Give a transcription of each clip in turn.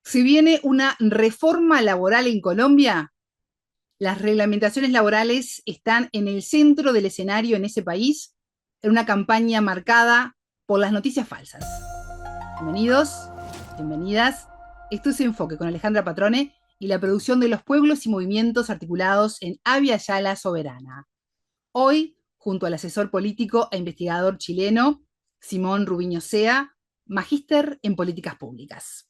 Si viene una reforma laboral en Colombia, las reglamentaciones laborales están en el centro del escenario en ese país, en una campaña marcada por las noticias falsas. Bienvenidos, bienvenidas. Esto es Enfoque con Alejandra Patrone y la producción de los pueblos y movimientos articulados en Avia Yala Soberana. Hoy, junto al asesor político e investigador chileno, Simón Rubiño Sea, magíster en políticas públicas.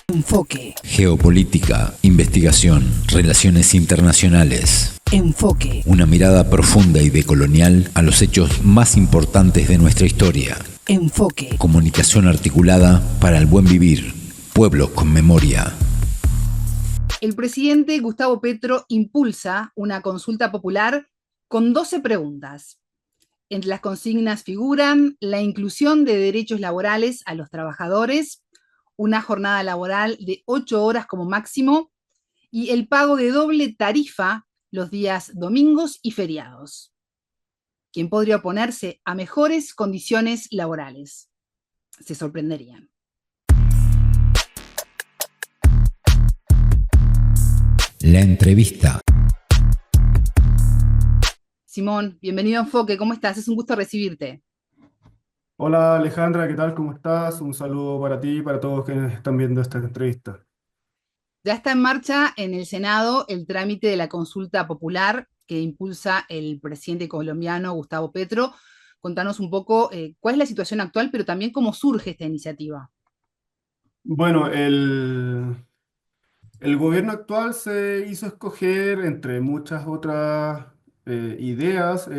Enfoque. Geopolítica, investigación, relaciones internacionales. Enfoque. Una mirada profunda y decolonial a los hechos más importantes de nuestra historia. Enfoque. Comunicación articulada para el buen vivir. Pueblos con memoria. El presidente Gustavo Petro impulsa una consulta popular con 12 preguntas. Entre las consignas figuran la inclusión de derechos laborales a los trabajadores, una jornada laboral de 8 horas como máximo y el pago de doble tarifa los días domingos y feriados. ¿Quién podría oponerse a mejores condiciones laborales? Se sorprenderían. La entrevista. Simón, bienvenido a Enfoque, ¿cómo estás? Es un gusto recibirte. Hola Alejandra, ¿qué tal? ¿Cómo estás? Un saludo para ti y para todos quienes están viendo esta entrevista. Ya está en marcha en el Senado el trámite de la consulta popular que impulsa el presidente colombiano Gustavo Petro. Contanos un poco cuál es la situación actual, pero también cómo surge esta iniciativa. Bueno, el gobierno actual se hizo escoger, entre muchas otras ideas,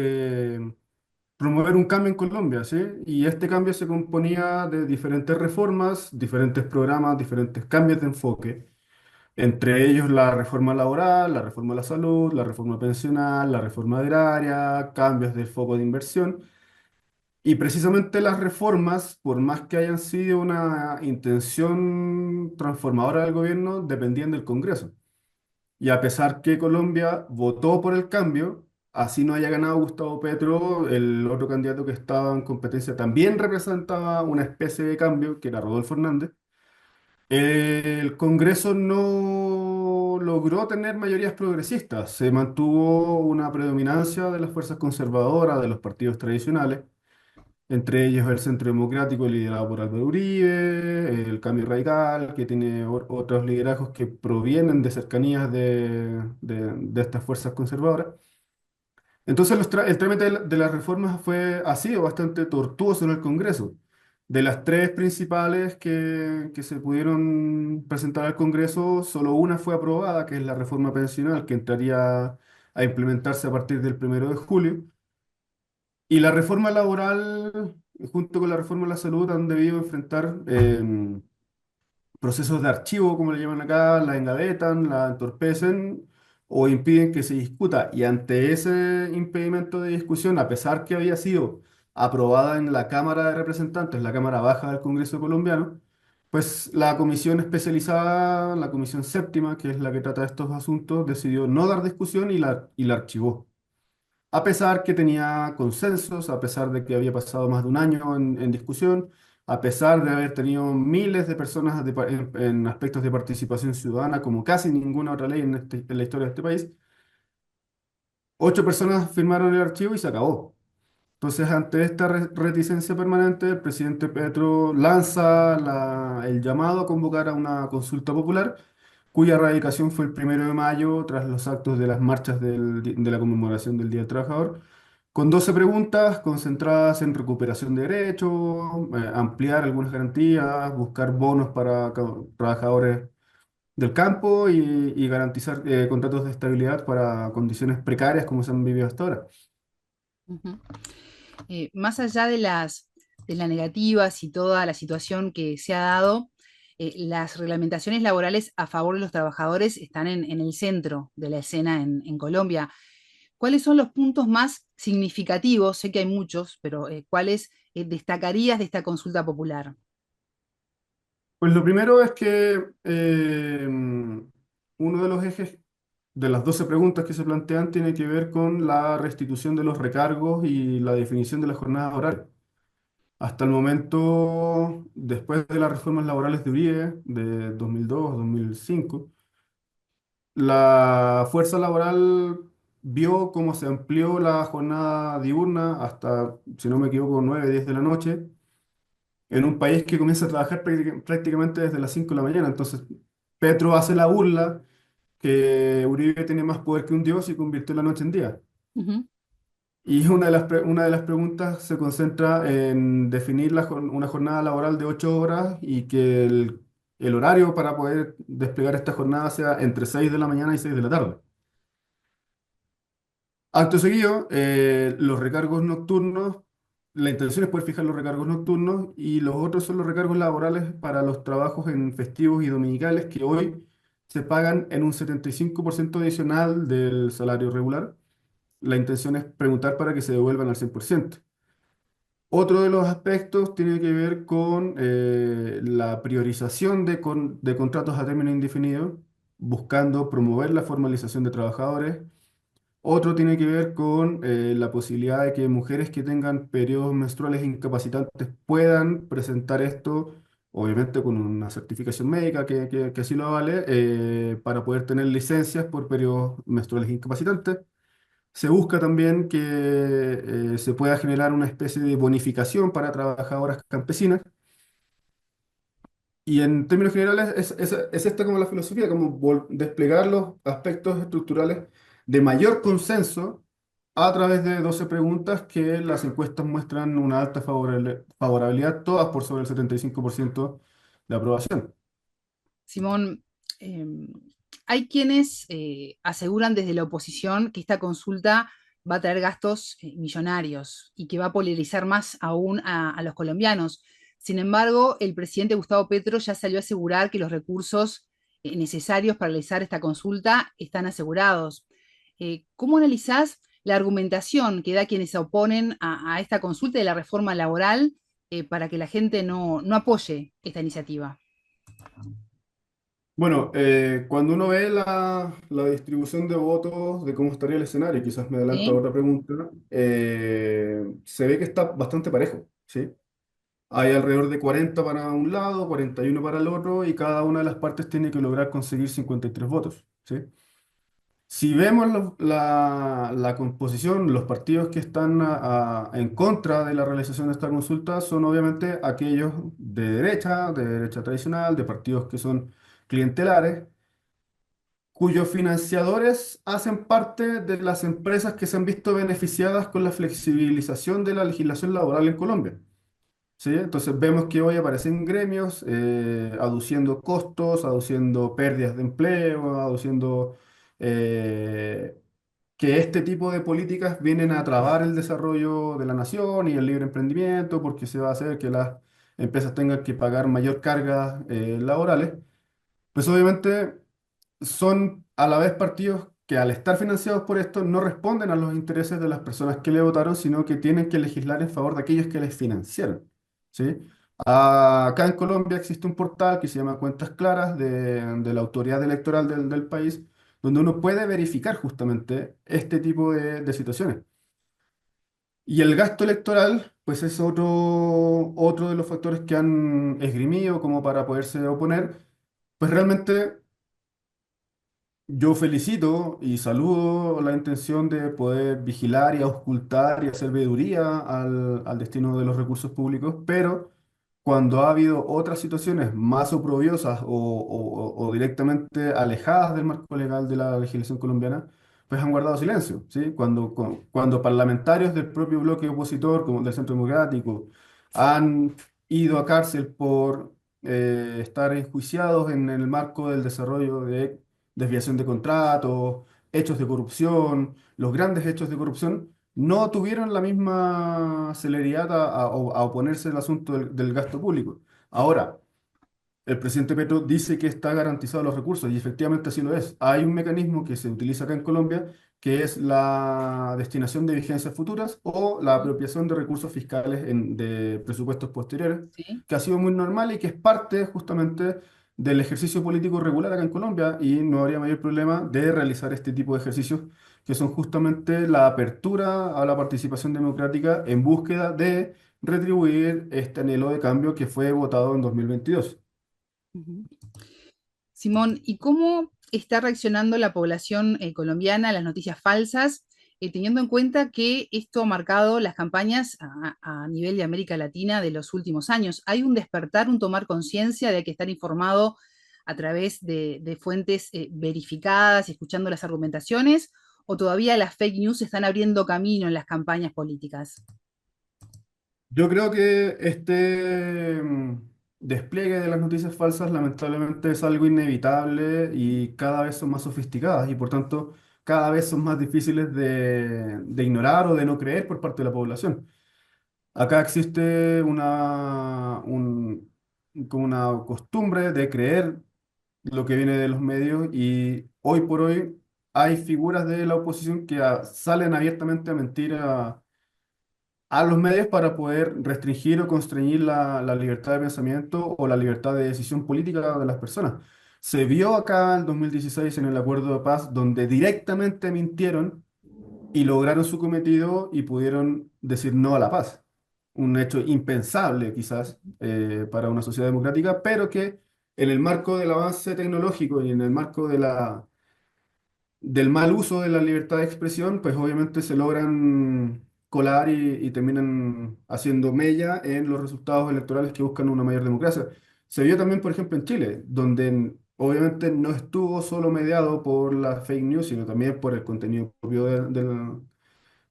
promover un cambio en Colombia, ¿sí? Y este cambio se componía de diferentes reformas, diferentes programas, diferentes cambios de enfoque. Entre ellos la reforma laboral, la reforma de la salud, la reforma pensional, la reforma agraria, cambios del foco de inversión. Y precisamente las reformas, por más que hayan sido una intención transformadora del gobierno, dependían del Congreso. Y a pesar que Colombia votó por el cambio, así no haya ganado Gustavo Petro, el otro candidato que estaba en competencia también representaba una especie de cambio, que era Rodolfo Hernández. El Congreso no logró tener mayorías progresistas, se mantuvo una predominancia de las fuerzas conservadoras, de los partidos tradicionales, entre ellos el Centro Democrático liderado por Álvaro Uribe, el Cambio Radical, que tiene otros liderazgos que provienen de cercanías de estas fuerzas conservadoras. Entonces el trámite de las reformas ha sido bastante tortuoso en el Congreso. De las tres principales que se pudieron presentar al Congreso, solo una fue aprobada, que es la reforma pensional, que entraría a implementarse a partir del 1 de julio. Y la reforma laboral, junto con la reforma de la salud, han debido enfrentar procesos de archivo, como le llaman acá, la engavetan, la entorpecen o impiden que se discuta. Y ante ese impedimento de discusión, a pesar que había sido aprobada en la Cámara de Representantes, la Cámara Baja del Congreso colombiano, pues la comisión especializada, la comisión séptima, que es la que trata estos asuntos, decidió no dar discusión y la archivó. A pesar que tenía consensos, a pesar de que había pasado más de un año en discusión, a pesar de haber tenido miles de personas en aspectos de participación ciudadana, como casi ninguna otra ley en la historia de este país, 8 personas firmaron el archivo y se acabó. Entonces, ante esta reticencia permanente, el presidente Petro lanza el llamado a convocar a una consulta popular, cuya radicación fue el 1 de mayo, tras los actos de las marchas de la conmemoración del Día del Trabajador, con 12 preguntas concentradas en recuperación de derechos, ampliar algunas garantías, buscar bonos para trabajadores del campo y garantizar contratos de estabilidad para condiciones precarias como se han vivido hasta ahora. Uh-huh. Más allá de las negativas y toda la situación que se ha dado, las reglamentaciones laborales a favor de los trabajadores están en el centro de la escena en Colombia. ¿Cuáles son los puntos más significativos? Sé que hay muchos, pero ¿cuáles destacarías de esta consulta popular? Pues lo primero es que uno de los ejes de las 12 preguntas que se plantean tiene que ver con la restitución de los recargos y la definición de la jornada horaria. Hasta el momento, después de las reformas laborales de Uribe, de 2002-2005, la fuerza laboral vio cómo se amplió la jornada diurna hasta, si no me equivoco, 9 10 de la noche, en un país que comienza a trabajar prácticamente desde las 5 de la mañana. Entonces, Petro hace la burla que Uribe tiene más poder que un dios y convirtió la noche en día. Ujú. Y una de las preguntas se concentra en definir una jornada laboral de 8 horas y que el horario para poder desplegar esta jornada sea entre 6 de la mañana y 6 de la tarde. Acto seguido, los recargos nocturnos, la intención es poder fijar los recargos nocturnos y los otros son los recargos laborales para los trabajos en festivos y dominicales que hoy se pagan en un 75% adicional del salario regular. La intención es preguntar para que se devuelvan al 100%. Otro de los aspectos tiene que ver con la priorización de contratos a término indefinido, buscando promover la formalización de trabajadores. Otro tiene que ver con la posibilidad de que mujeres que tengan periodos menstruales incapacitantes puedan presentar esto, obviamente con una certificación médica que así lo avale, para poder tener licencias por periodos menstruales incapacitantes. Se busca también que se pueda generar una especie de bonificación para trabajadoras campesinas. Y en términos generales es esta como la filosofía, como desplegar los aspectos estructurales de mayor consenso a través de 12 preguntas que las encuestas muestran una alta favorabilidad, todas por sobre el 75% de aprobación. Simón, hay quienes aseguran desde la oposición que esta consulta va a traer gastos millonarios y que va a polarizar más aún a los colombianos. Sin embargo, el presidente Gustavo Petro ya salió a asegurar que los recursos necesarios para realizar esta consulta están asegurados. ¿Cómo analizás la argumentación que da quienes se oponen a esta consulta de la reforma laboral para que la gente no apoye esta iniciativa? Bueno, cuando uno ve la distribución de votos, de cómo estaría el escenario, quizás me adelanto a ¿Sí? otra pregunta, se ve que está bastante parejo, ¿sí? Hay alrededor de 40 para un lado, 41 para el otro, y cada una de las partes tiene que lograr conseguir 53 votos, ¿sí? Si vemos la composición, los partidos que están en contra de la realización de esta consulta son obviamente aquellos de derecha tradicional, de partidos que son clientelares, cuyos financiadores hacen parte de las empresas que se han visto beneficiadas con la flexibilización de la legislación laboral en Colombia. ¿Sí? Entonces vemos que hoy aparecen gremios aduciendo costos, aduciendo pérdidas de empleo, aduciendo eh, que este tipo de políticas vienen a trabar el desarrollo de la nación y el libre emprendimiento porque se va a hacer que las empresas tengan que pagar mayor cargas laborales. Pues obviamente son a la vez partidos que al estar financiados por esto no responden a los intereses de las personas que le votaron, sino que tienen que legislar en favor de aquellos que les financiaron, ¿sí? Acá en Colombia existe un portal que se llama Cuentas Claras de la autoridad electoral del país, donde uno puede verificar justamente este tipo de situaciones. Y el gasto electoral, pues es otro de los factores que han esgrimido como para poderse oponer. Pues realmente yo felicito y saludo la intención de poder vigilar y auscultar y hacer veeduría al destino de los recursos públicos, pero cuando ha habido otras situaciones más oprobiosas o directamente alejadas del marco legal de la legislación colombiana, pues han guardado silencio, ¿sí? Cuando parlamentarios del propio bloque opositor, como del Centro Democrático, han ido a cárcel por estar enjuiciados en el marco del desarrollo de desviación de contratos, hechos de corrupción, los grandes hechos de corrupción, no tuvieron la misma celeridad a oponerse al asunto del gasto público. Ahora, el presidente Petro dice que está garantizado los recursos y efectivamente así lo es. Hay un mecanismo que se utiliza acá en Colombia que es la destinación de vigencias futuras o la Sí, apropiación de recursos fiscales de presupuestos posteriores, sí. que ha sido muy normal y que es parte justamente del ejercicio político regular acá en Colombia y no habría mayor problema de realizar este tipo de ejercicios que son justamente la apertura a la participación democrática en búsqueda de retribuir este anhelo de cambio que fue votado en 2022. Ujú. Simón, ¿y cómo está reaccionando la población colombiana a las noticias falsas, teniendo en cuenta que esto ha marcado las campañas a nivel de América Latina de los últimos años? ¿Hay un despertar, un tomar conciencia de que estar informado a través de fuentes verificadas y escuchando las argumentaciones? ¿O todavía las fake news están abriendo camino en las campañas políticas? Yo creo que este despliegue de las noticias falsas lamentablemente es algo inevitable y cada vez son más sofisticadas y por tanto cada vez son más difíciles de ignorar o de no creer por parte de la población. Acá existe como una costumbre de creer lo que viene de los medios y hoy por hoy hay figuras de la oposición que salen abiertamente a mentir a los medios para poder restringir o constreñir la libertad de pensamiento o la libertad de decisión política de las personas. Se vio acá en 2016 en el acuerdo de paz donde directamente mintieron y lograron su cometido y pudieron decir no a la paz. Un hecho impensable quizás para una sociedad democrática, pero que en el marco del avance tecnológico y en el marco del mal uso de la libertad de expresión, pues obviamente se logran colar y terminan haciendo mella en los resultados electorales que buscan una mayor democracia. Se vio también, por ejemplo, en Chile, donde obviamente no estuvo solo mediado por la fake news, sino también por el contenido propio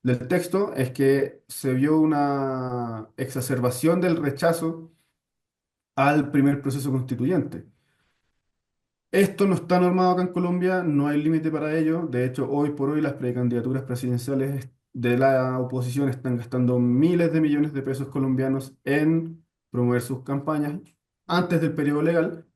del texto, es que se vio una exacerbación del rechazo al primer proceso constituyente. Esto no está normado acá en Colombia, no hay límite para ello. De hecho, hoy por hoy las precandidaturas presidenciales de la oposición están gastando miles de millones de pesos colombianos en promover sus campañas antes del periodo legal.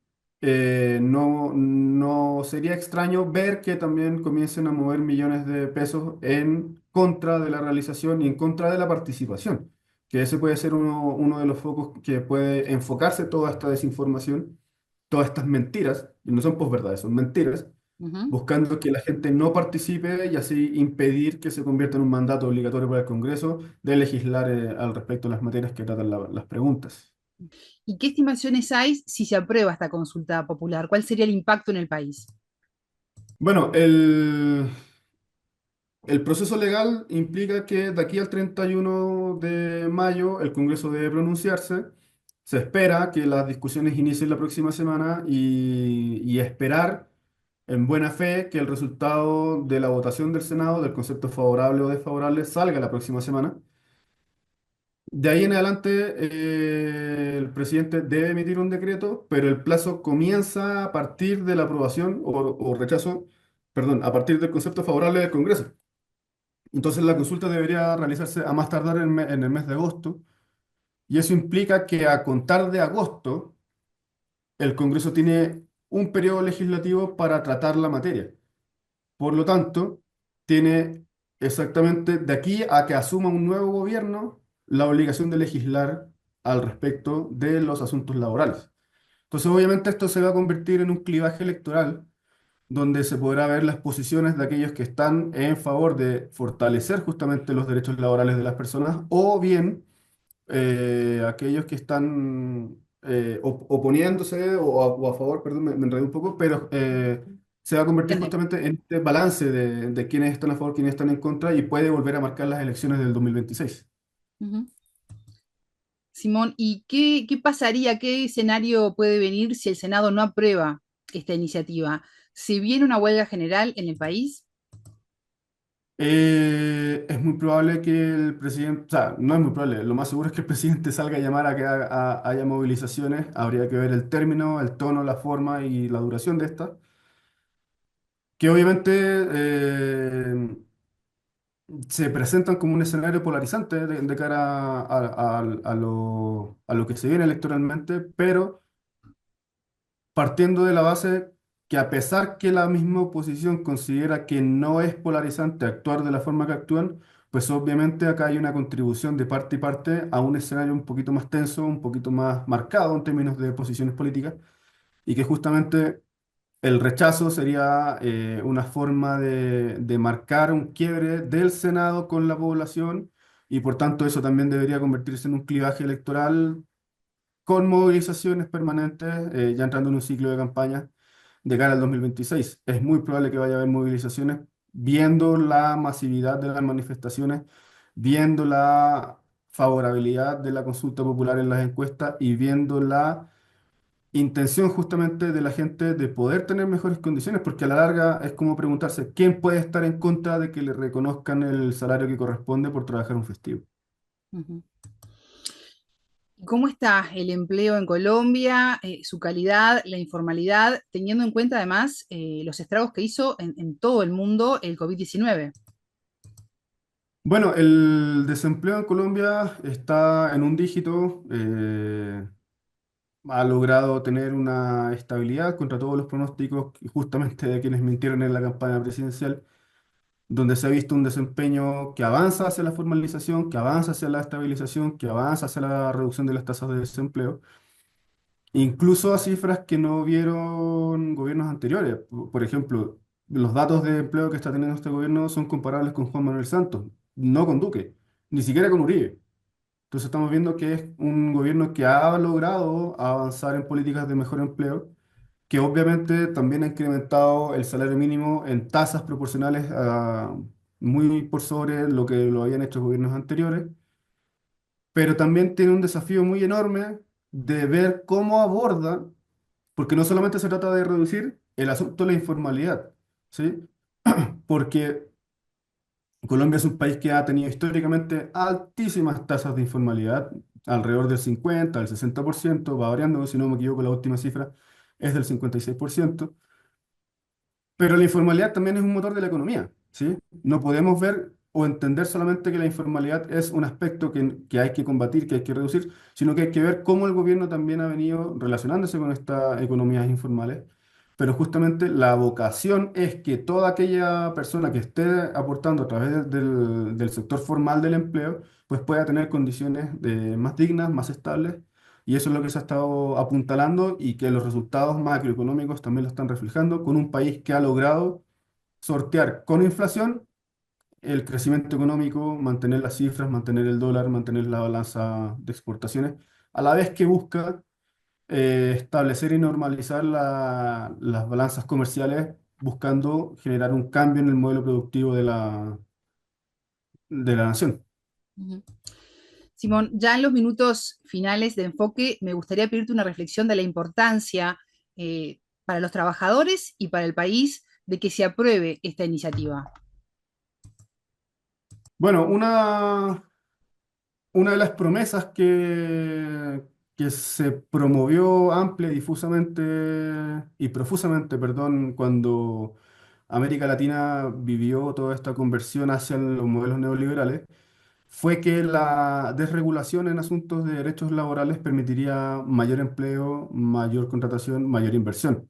No sería extraño ver que también comiencen a mover millones de pesos en contra de la realización y en contra de la participación, que ese puede ser uno de los focos que puede enfocarse toda esta desinformación, todas estas mentiras, y no son posverdades, son mentiras, Ujú. buscando que la gente no participe y así impedir que se convierta en un mandato obligatorio para el Congreso de legislar al respecto de las materias que tratan las preguntas. ¿Y qué estimaciones hay si se aprueba esta consulta popular? ¿Cuál sería el impacto en el país? Bueno, el proceso legal implica que de aquí al 31 de mayo el Congreso debe pronunciarse. Se espera que las discusiones inicien la próxima semana y esperar en buena fe que el resultado de la votación del Senado, del concepto favorable o desfavorable, salga la próxima semana. De ahí en adelante, el presidente debe emitir un decreto, pero el plazo comienza a partir de la aprobación o rechazo, perdón, a partir del concepto favorable del Congreso. Entonces la consulta debería realizarse a más tardar en el mes de agosto, y eso implica que a contar de agosto, el Congreso tiene un periodo legislativo para tratar la materia. Por lo tanto, tiene exactamente de aquí a que asuma un nuevo gobierno la obligación de legislar al respecto de los asuntos laborales. Entonces, obviamente, esto se va a convertir en un clivaje electoral donde se podrá ver las posiciones de aquellos que están en favor de fortalecer justamente los derechos laborales de las personas o bien aquellos que están oponiéndose o a favor, perdón, me enredé un poco, pero se va a convertir Entiende. justamente en este balance de quiénes están a favor, quiénes están en contra y puede volver a marcar las elecciones del 2026. Ujú. Simón, ¿y qué pasaría, qué escenario puede venir si el Senado no aprueba esta iniciativa? ¿Se viene una huelga general en el país? Es muy probable que el presidente, o sea, no es muy probable, lo más seguro es que el presidente salga a llamar a que haya movilizaciones. Habría que ver el término, el tono, la forma y la duración de estas, que obviamente se presentan como un escenario polarizante de cara a lo que se viene electoralmente, pero partiendo de la base que a pesar que la misma oposición considera que no es polarizante actuar de la forma que actúan, pues obviamente acá hay una contribución de parte y parte a un escenario un poquito más tenso, un poquito más marcado en términos de posiciones políticas, y que justamente el rechazo sería una forma de marcar un quiebre del Senado con la población y por tanto eso también debería convertirse en un clivaje electoral con movilizaciones permanentes, ya entrando en un ciclo de campaña de cara al 2026. Es muy probable que vaya a haber movilizaciones viendo la masividad de las manifestaciones, viendo la favorabilidad de la consulta popular en las encuestas y viendo la intención justamente de la gente de poder tener mejores condiciones, porque a la larga es como preguntarse, ¿quién puede estar en contra de que le reconozcan el salario que corresponde por trabajar un festivo? Ujú. ¿Cómo está el empleo en Colombia, su calidad, la informalidad, teniendo en cuenta además los estragos que hizo en todo el mundo el COVID-19? Bueno, el desempleo en Colombia está en un dígito, ha logrado tener una estabilidad contra todos los pronósticos justamente de quienes mintieron en la campaña presidencial, donde se ha visto un desempeño que avanza hacia la formalización, que avanza hacia la estabilización, que avanza hacia la reducción de las tasas de desempleo, incluso a cifras que no vieron gobiernos anteriores. Por ejemplo, los datos de empleo que está teniendo este gobierno son comparables con Juan Manuel Santos, no con Duque, ni siquiera con Uribe. Entonces estamos viendo que es un gobierno que ha logrado avanzar en políticas de mejor empleo, que obviamente también ha incrementado el salario mínimo en tasas proporcionales muy por sobre lo que lo habían hecho gobiernos anteriores, pero también tiene un desafío muy enorme de ver cómo aborda, porque no solamente se trata de reducir el asunto de la informalidad, ¿sí? Porque Colombia es un país que ha tenido históricamente altísimas tasas de informalidad, alrededor del 50, del 60%, va variando, si no me equivoco, la última cifra es del 56%. Pero la informalidad también es un motor de la economía, ¿sí? No podemos ver o entender solamente que la informalidad es un aspecto que hay que combatir, que hay que reducir, sino que hay que ver cómo el gobierno también ha venido relacionándose con estas economías informales. Pero justamente la vocación es que toda aquella persona que esté aportando a través del sector formal del empleo, pues pueda tener condiciones más dignas, más estables, y eso es lo que se ha estado apuntalando y que los resultados macroeconómicos también lo están reflejando, con un país que ha logrado sortear con inflación el crecimiento económico, mantener las cifras, mantener el dólar, mantener la balanza de exportaciones, a la vez que busca establecer y normalizar las balanzas comerciales, buscando generar un cambio en el modelo productivo de la nación. Ujú. Simón, ya en los minutos finales de enfoque, me gustaría pedirte una reflexión de la importancia para los trabajadores y para el país de que se apruebe esta iniciativa. Bueno, una de las promesas que se promovió amplia, difusamente y profusamente, perdón, cuando América Latina vivió toda esta conversión hacia los modelos neoliberales, fue que la desregulación en asuntos de derechos laborales permitiría mayor empleo, mayor contratación, mayor inversión.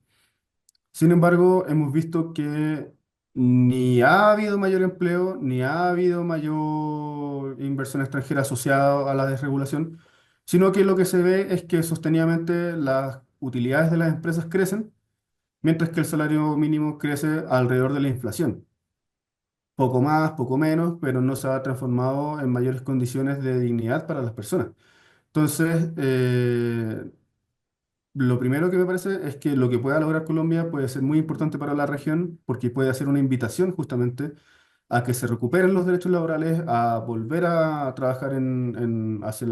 Sin embargo, hemos visto que ni ha habido mayor empleo, ni ha habido mayor inversión extranjera asociada a la desregulación, sino que lo que se ve es que sostenidamente las utilidades de las empresas crecen, mientras que el salario mínimo crece alrededor de la inflación. Poco más, poco menos, pero no se ha transformado en mayores condiciones de dignidad para las personas. Entonces, lo primero que me parece es que lo que pueda lograr Colombia puede ser muy importante para la región porque puede hacer una invitación justamente a que se recuperen los derechos laborales, a volver a trabajar hacia la